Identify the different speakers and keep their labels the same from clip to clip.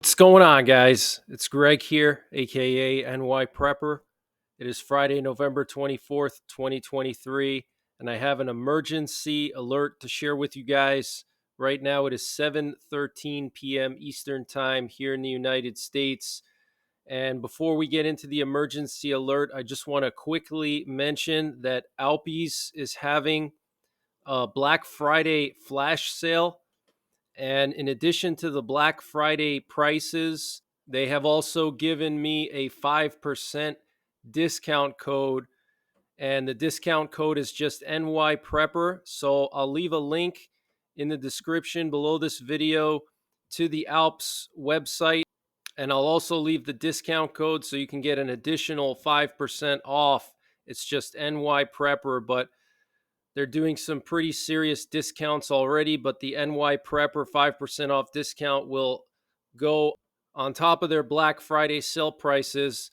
Speaker 1: What's going on, guys? It's Greg here, aka NYPrepper. It is Friday, November 24th, 2023, and I have an emergency alert to share with you guys. Right now, it is 7:13 p.m. Eastern Time here in the United States. And before we get into the emergency alert, I just want to quickly mention that OUPES is having a Black Friday flash sale. And in addition to the Black Friday prices, they have also given me a 5% discount code. And the discount code is just NYPrepper. So I'll leave a link in the description below this video to the Alps website. And I'll also leave the discount code so you can get an additional 5% off. It's just NYPrepper, but they're doing some pretty serious discounts already, but the NYPrepper 5% off discount will go on top of their Black Friday sale prices.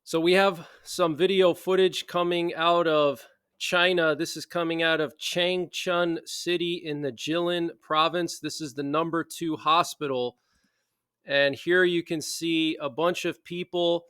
Speaker 1: So we have some video footage coming out of China. This is coming out of Changchun City in the Jilin province. This is the #2 hospital. And here you can see a bunch of people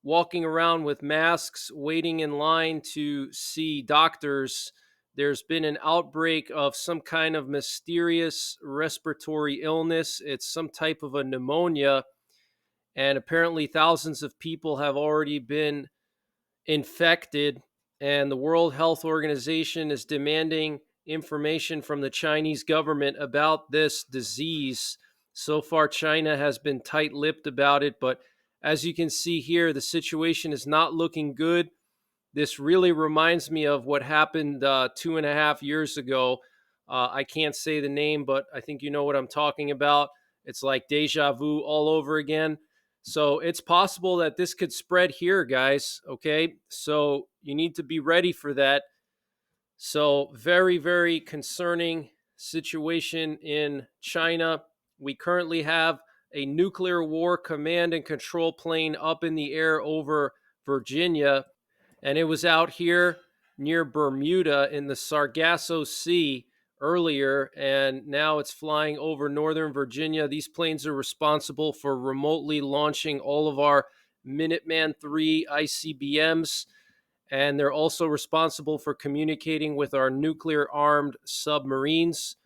Speaker 1: walking around with masks, waiting in line to see doctors. There's been an outbreak of some kind of mysterious respiratory illness. It's some type of a pneumonia. And apparently, thousands of people have already been infected. And the World Health Organization is demanding information from the Chinese government about this disease. So far, China has been tight lipped about it, but as you can see here, the situation is not looking good. This really reminds me of what happened 2.5 years ago. I can't say the name, but I think you know what I'm talking about. It's like deja vu all over again. So it's possible that this could spread here, guys. Okay. So you need to be ready for that. So, very, very concerning situation in China. We currently have a nuclear war command and control plane up in the air over Virginia, and it was out here near Bermuda in the Sargasso Sea earlier, and now it's flying over Northern Virginia. These planes are responsible for remotely launching all of our Minuteman III ICBMs, and they're also responsible for communicating with our nuclear armed submarines.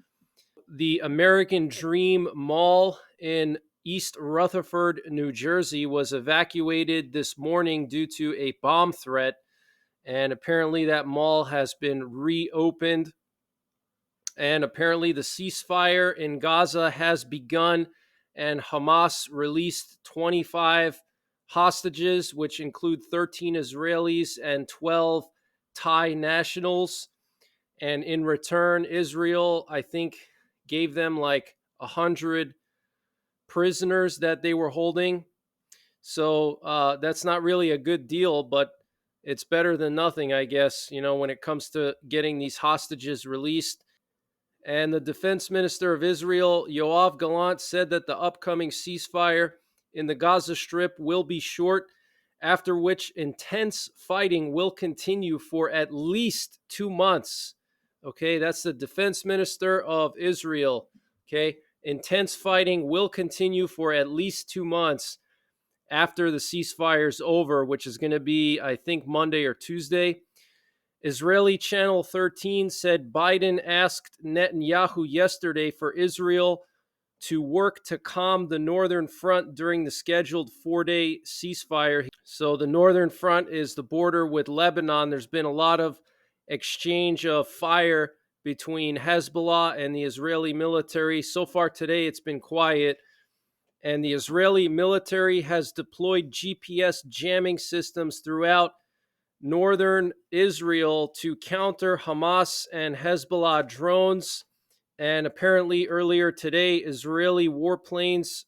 Speaker 1: The American Dream Mall in East Rutherford, New Jersey, was evacuated this morning due to a bomb threat. And apparently, that mall has been reopened. And apparently, the ceasefire in Gaza has begun, and Hamas released 25 hostages, which include 13 Israelis and 12 Thai nationals. And in return, Israel, I think, gave them like 100 prisoners that they were holding. So that's not really a good deal, but it's better than nothing, I guess, when it comes to getting these hostages released. And the defense minister of Israel, Yoav Gallant, said that the upcoming ceasefire in the Gaza Strip will be short, after which intense fighting will continue for at least 2 months. Okay, that's the defense minister of Israel. Okay, intense fighting will continue for at least 2 months after the ceasefire is over, which is going to be, I think, Monday or Tuesday. Israeli Channel 13 said Biden asked Netanyahu yesterday for Israel to work to calm the Northern Front during the scheduled 4-day ceasefire. So the Northern Front is the border with Lebanon. There's been a lot of exchange of fire between Hezbollah and the Israeli military. So far today, it's been quiet. And the Israeli military has deployed GPS jamming systems throughout northern Israel to counter Hamas and Hezbollah drones. And apparently, earlier today, Israeli warplanes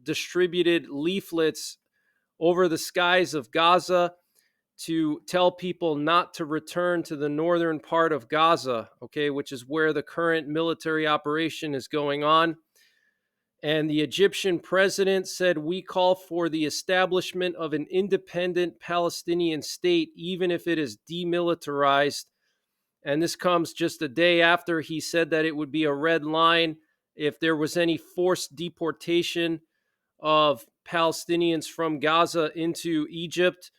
Speaker 1: distributed leaflets over the skies of Gaza to tell people not to return to the northern part of Gaza, okay, which is where the current military operation is going on. And the Egyptian president said, "We call for the establishment of an independent Palestinian state, even if it is demilitarized." And this comes just a day after he said that it would be a red line if there was any forced deportation of Palestinians from Gaza into Egypt.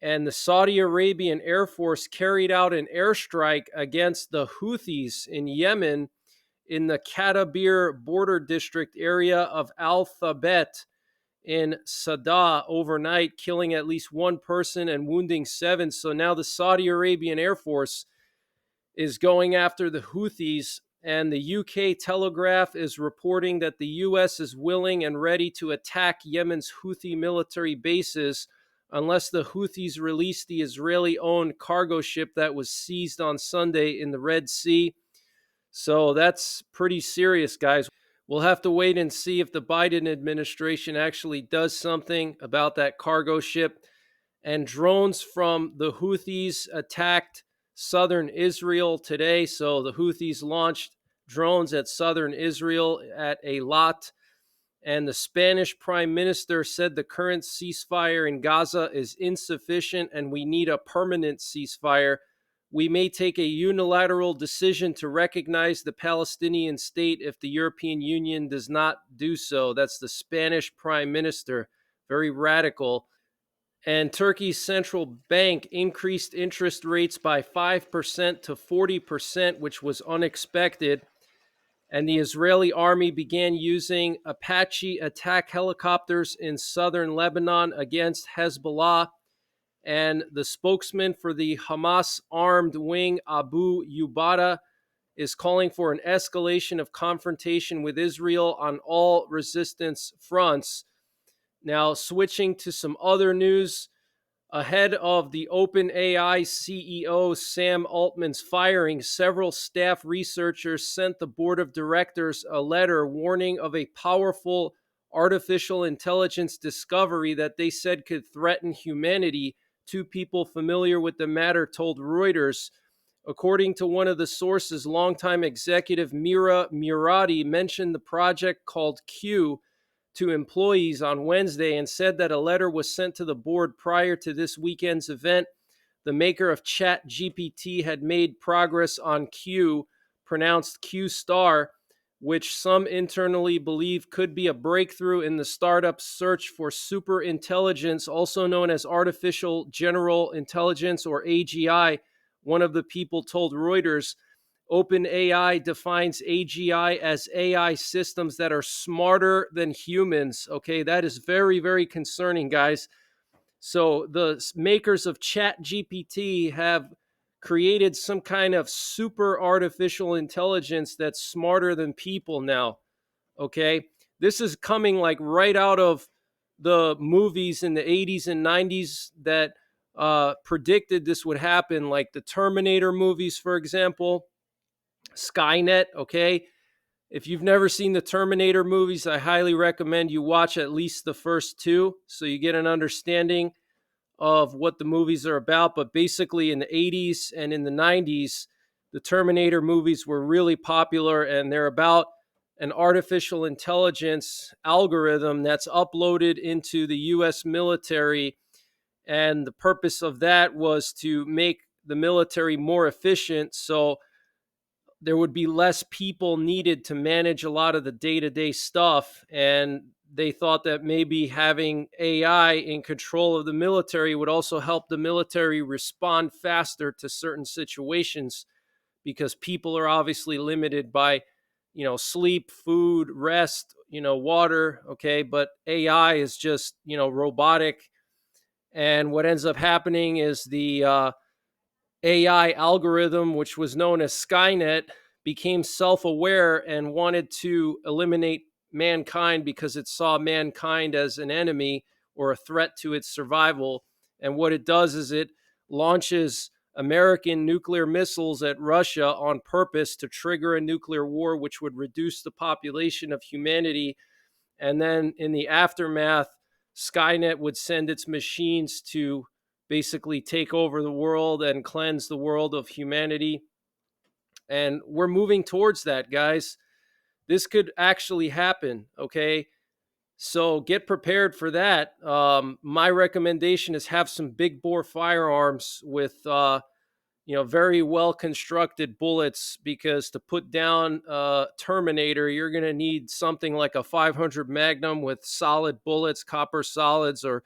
Speaker 1: And the Saudi Arabian Air Force carried out an airstrike against the Houthis in Yemen in the Katabir border district area of Al Thabet in Sadah overnight, killing at least one person and wounding seven. So now the Saudi Arabian Air Force is going after the Houthis, and the UK Telegraph is reporting that the US is willing and ready to attack Yemen's Houthi military bases unless the Houthis release the Israeli-owned cargo ship that was seized on Sunday in the Red Sea. So that's pretty serious, guys. We'll have to wait and see if the Biden administration actually does something about that cargo ship. And drones from the Houthis attacked southern Israel today. So the Houthis launched drones at southern Israel at Eilat. And the Spanish prime minister said the current ceasefire in Gaza is insufficient and we need a permanent ceasefire. We may take a unilateral decision to recognize the Palestinian state if the European Union does not do so. That's the Spanish prime minister. Very radical. And Turkey's central bank increased interest rates by 5% to 40%, which was unexpected. And the Israeli army began using Apache attack helicopters in southern Lebanon against Hezbollah. And the spokesman for the Hamas armed wing, Abu Ubada, is calling for an escalation of confrontation with Israel on all resistance fronts. Now, switching to some other news, ahead of the OpenAI CEO Sam Altman's firing, several staff researchers sent the board of directors a letter warning of a powerful artificial intelligence discovery that they said could threaten humanity. Two people familiar with the matter told Reuters. According to one of the sources, longtime executive Mira Murati mentioned the project called Q to employees on Wednesday and said that a letter was sent to the board prior to this weekend's event. The maker of ChatGPT had made progress on Q, pronounced Q star, which some internally believe could be a breakthrough in the startup's search for super intelligence, also known as artificial general intelligence or AGI. One of the people told Reuters, OpenAI defines AGI as AI systems that are smarter than humans. Okay, that is very, very concerning, guys. So the makers of ChatGPT have created some kind of super artificial intelligence that's smarter than people now. Okay, this is coming like right out of the movies in the 80s and 90s that predicted this would happen, like the Terminator movies, for example. Skynet, okay? If you've never seen the Terminator movies, I highly recommend you watch at least the first two so you get an understanding of what the movies are about. But basically, in the 80s and in the 90s, the Terminator movies were really popular, and they're about an artificial intelligence algorithm that's uploaded into the US military. And the purpose of that was to make the military more efficient. So there would be less people needed to manage a lot of the day-to-day stuff. And they thought that maybe having AI in control of the military would also help the military respond faster to certain situations, because people are obviously limited by, sleep, food, rest, water. Okay. But AI is just, robotic. And what ends up happening is the AI algorithm, which was known as Skynet, became self-aware and wanted to eliminate mankind because it saw mankind as an enemy or a threat to its survival. And what it does is it launches American nuclear missiles at Russia on purpose to trigger a nuclear war, which would reduce the population of humanity. And then in the aftermath, Skynet would send its machines to basically take over the world and cleanse the world of humanity. And we're moving towards that, guys. This could actually happen, okay? So get prepared for that. My recommendation is have some big bore firearms with, very well constructed bullets, because to put down Terminator, you're going to need something like a 500 Magnum with solid bullets, copper solids, or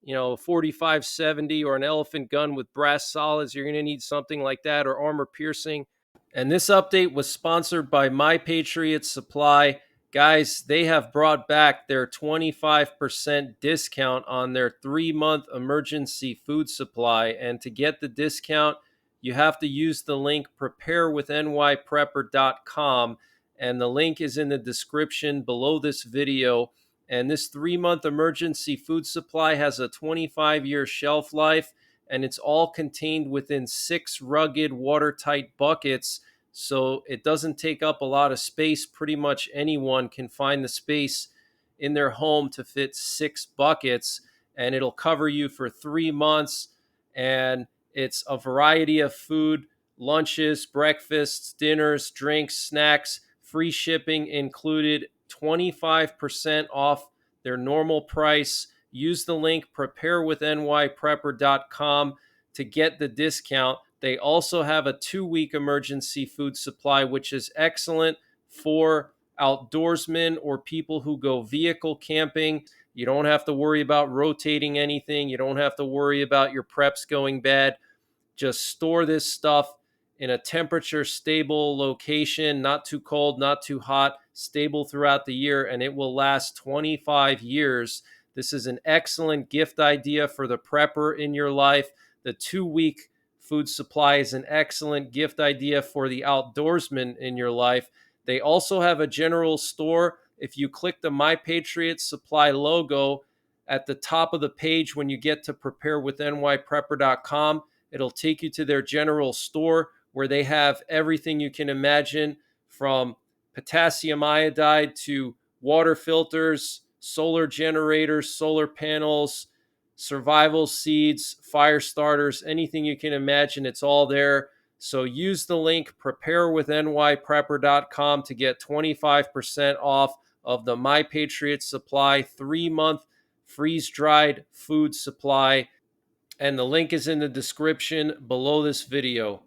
Speaker 1: 4570, or an elephant gun with brass solids. You're going to need something like that, or armor piercing. And this update was sponsored by My Patriot Supply. Guys, they have brought back their 25% discount on their 3-month emergency food supply. And to get the discount, you have to use the link preparewithnyprepper.com. And the link is in the description below this video. And this 3-month emergency food supply has a 25-year shelf life, and it's all contained within 6 rugged, watertight buckets. So it doesn't take up a lot of space. Pretty much anyone can find the space in their home to fit 6 buckets, and it'll cover you for 3 months. And it's a variety of food, lunches, breakfasts, dinners, drinks, snacks, free shipping included, 25% off their normal price. Use the link preparewithnyprepper.com to get the discount. They also have a 2-week emergency food supply, which is excellent for outdoorsmen or people who go vehicle camping. You don't have to worry about rotating anything. You don't have to worry about your preps going bad. Just store this stuff in a temperature stable location, not too cold, not too hot, stable throughout the year, and it will last 25 years. This is an excellent gift idea for the prepper in your life. The 2-week food supply is an excellent gift idea for the outdoorsman in your life. They also have a general store. If you click the My Patriot Supply logo at the top of the page when you get to preparewithnyprepper.com, it'll take you to their general store, where they have everything you can imagine, from potassium iodide to water filters, solar generators, solar panels, survival seeds, fire starters, anything you can imagine. It's all there. So use the link preparewithnyprepper.com to get 25% off of the My Patriot Supply 3-month freeze-dried food supply. And the link is in the description below this video.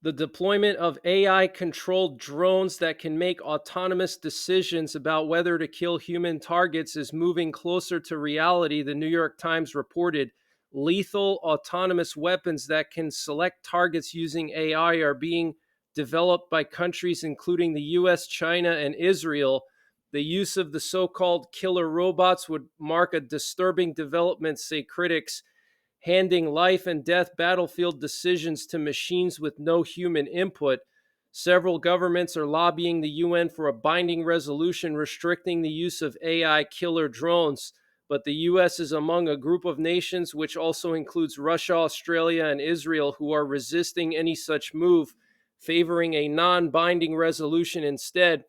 Speaker 1: The deployment of AI-controlled drones that can make autonomous decisions about whether to kill human targets is moving closer to reality, the New York Times reported. Lethal autonomous weapons that can select targets using AI are being developed by countries including the US, China, and Israel. The use of the so-called killer robots would mark a disturbing development, say critics, handing life and death battlefield decisions to machines with no human input. Several governments are lobbying the UN for a binding resolution restricting the use of AI killer drones. But the US is among a group of nations, which also includes Russia, Australia, and Israel, who are resisting any such move, favoring a non-binding resolution instead.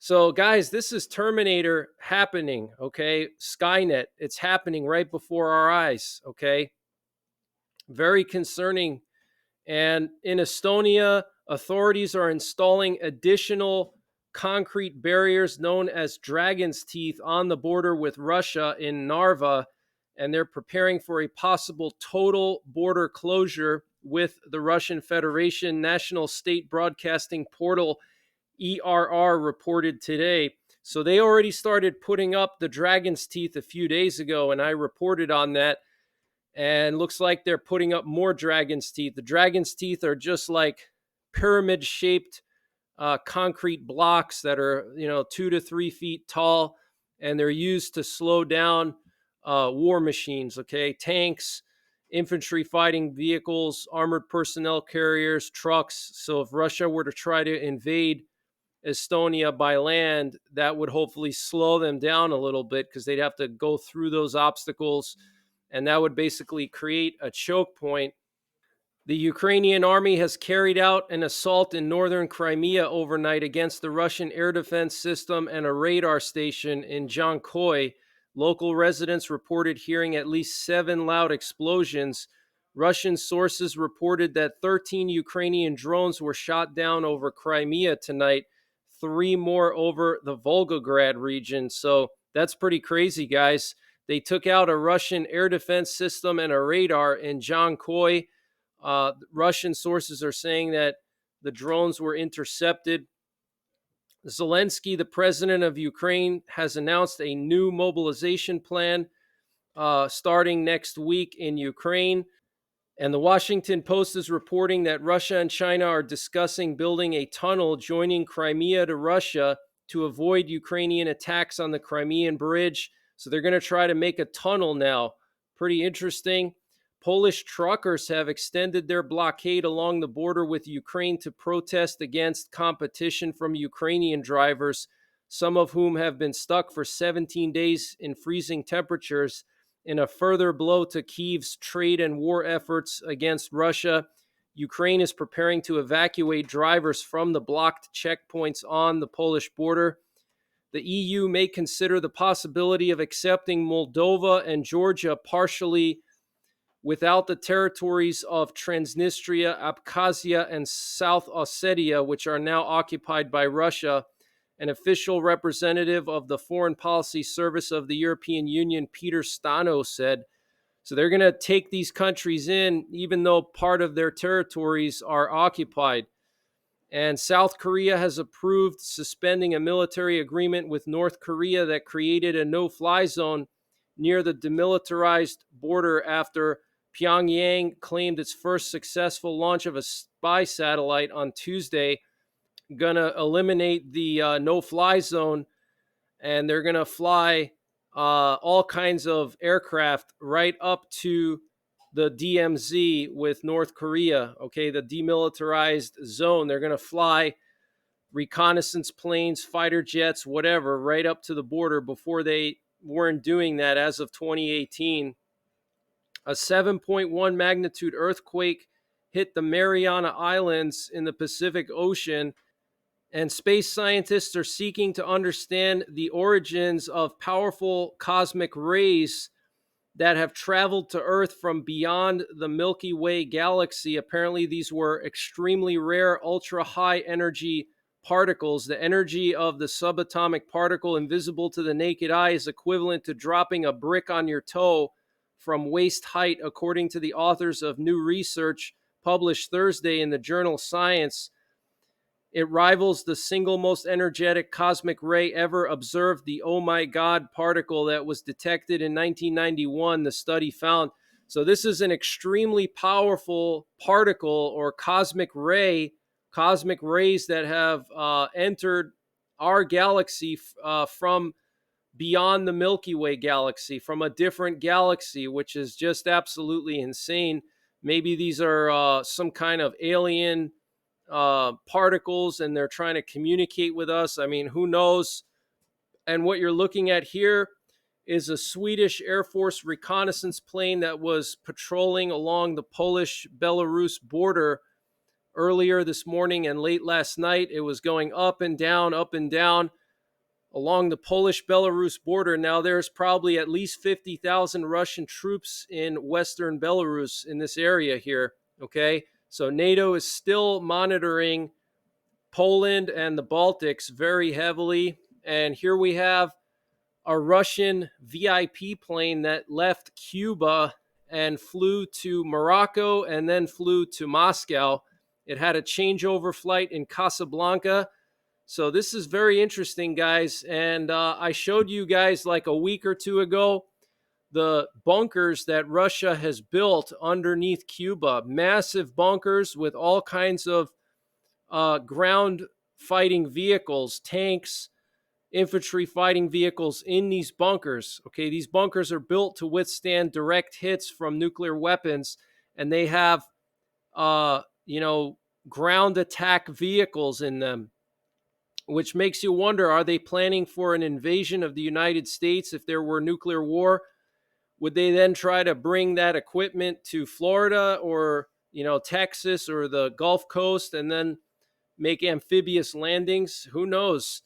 Speaker 1: So, guys, this is Terminator happening, okay? Skynet, it's happening right before our eyes, okay? Very concerning. And in Estonia, authorities are installing additional concrete barriers known as dragon's teeth on the border with Russia in Narva, and they're preparing for a possible total border closure with the Russian Federation. National State Broadcasting Portal ERR reported today. So they already started putting up the dragon's teeth a few days ago, and I reported on that. And looks like they're putting up more dragon's teeth. The dragon's teeth are just like pyramid-shaped concrete blocks that are 2 to 3 feet tall, and they're used to slow down war machines. Okay, tanks, infantry fighting vehicles, armored personnel carriers, trucks. So if Russia were to try to invade Estonia by land, that would hopefully slow them down a little bit, because they'd have to go through those obstacles, and that would basically create a choke point. The Ukrainian army has carried out an assault in northern Crimea overnight against the Russian air defense system and a radar station in Jankoy. Local residents reported hearing at least 7 loud explosions. Russian sources reported that 13 Ukrainian drones were shot down over Crimea tonight, 3 more over the Volgograd region. So that's pretty crazy, guys. They took out a Russian air defense system and a radar in Jankoy. Russian sources are saying that the drones were intercepted. Zelensky, the president of Ukraine, has announced a new mobilization plan starting next week in Ukraine. And the Washington Post is reporting that Russia and China are discussing building a tunnel joining Crimea to Russia to avoid Ukrainian attacks on the Crimean Bridge. So they're going to try to make a tunnel now. Pretty interesting. Polish truckers have extended their blockade along the border with Ukraine to protest against competition from Ukrainian drivers, some of whom have been stuck for 17 days in freezing temperatures. In a further blow to Kyiv's trade and war efforts against Russia, Ukraine is preparing to evacuate drivers from the blocked checkpoints on the Polish border. The EU may consider the possibility of accepting Moldova and Georgia partially without the territories of Transnistria, Abkhazia, and South Ossetia, which are now occupied by Russia. An official representative of the Foreign Policy Service of the European Union, Peter Stano, said. So they're going to take these countries in, even though part of their territories are occupied. And South Korea has approved suspending a military agreement with North Korea that created a no-fly zone near the demilitarized border after Pyongyang claimed its first successful launch of a spy satellite on Tuesday, going to eliminate the no-fly zone, and they're going to fly all kinds of aircraft right up to the DMZ with North Korea, okay, the demilitarized zone. They're going to fly reconnaissance planes, fighter jets, whatever, right up to the border. Before they weren't doing that as of 2018. A 7.1 magnitude earthquake hit the Mariana Islands in the Pacific Ocean, and space scientists are seeking to understand the origins of powerful cosmic rays that have traveled to Earth from beyond the Milky Way galaxy. Apparently, these were extremely rare, ultra-high energy particles. The energy of the subatomic particle invisible to the naked eye is equivalent to dropping a brick on your toe from waist height, according to the authors of new research published Thursday in the journal Science. It rivals the single most energetic cosmic ray ever observed, the Oh My God particle that was detected in 1991, the study found. So this is an extremely powerful particle or cosmic ray, cosmic rays that have entered our galaxy from beyond the Milky Way galaxy, from a different galaxy, which is just absolutely insane. Maybe these are some kind of alien particles and they're trying to communicate with us. I mean, who knows? And what you're looking at here is a Swedish Air Force reconnaissance plane that was patrolling along the Polish-Belarus border earlier this morning and late last night. It was going up and down along the Polish-Belarus border. Now there's probably at least 50,000 Russian troops in Western Belarus in this area here, okay? So NATO is still monitoring Poland and the Baltics very heavily. And here we have a Russian VIP plane that left Cuba and flew to Morocco and then flew to Moscow. It had a changeover flight in Casablanca. So this is very interesting, guys. And I showed you guys like a week or two ago the bunkers that Russia has built underneath Cuba. Massive bunkers with all kinds of ground fighting vehicles, tanks, infantry fighting vehicles in these bunkers. Okay, these bunkers are built to withstand direct hits from nuclear weapons, and they have, ground attack vehicles in them, which makes you wonder, are they planning for an invasion of the United States if there were nuclear war? Would they then try to bring that equipment to Florida or, Texas or the Gulf Coast and then make amphibious landings? Who knows?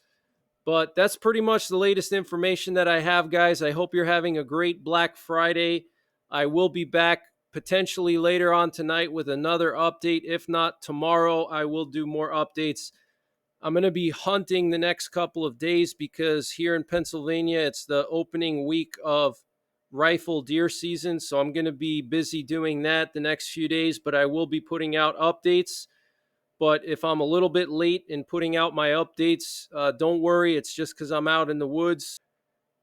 Speaker 1: But that's pretty much the latest information that I have, guys. I hope you're having a great Black Friday. I will be back potentially later on tonight with another update. If not, tomorrow I will do more updates. I'm going to be hunting the next couple of days because here in Pennsylvania, it's the opening week of rifle deer season, so I'm going to be busy doing that the next few days, but I will be putting out updates. But if I'm a little bit late in putting out my updates, don't worry. It's just because I'm out in the woods.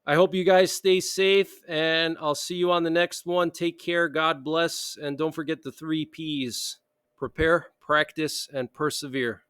Speaker 1: I hope you guys stay safe, and I'll see you on the next one. Take care. God bless. And don't forget the 3 Ps: prepare, practice, and persevere.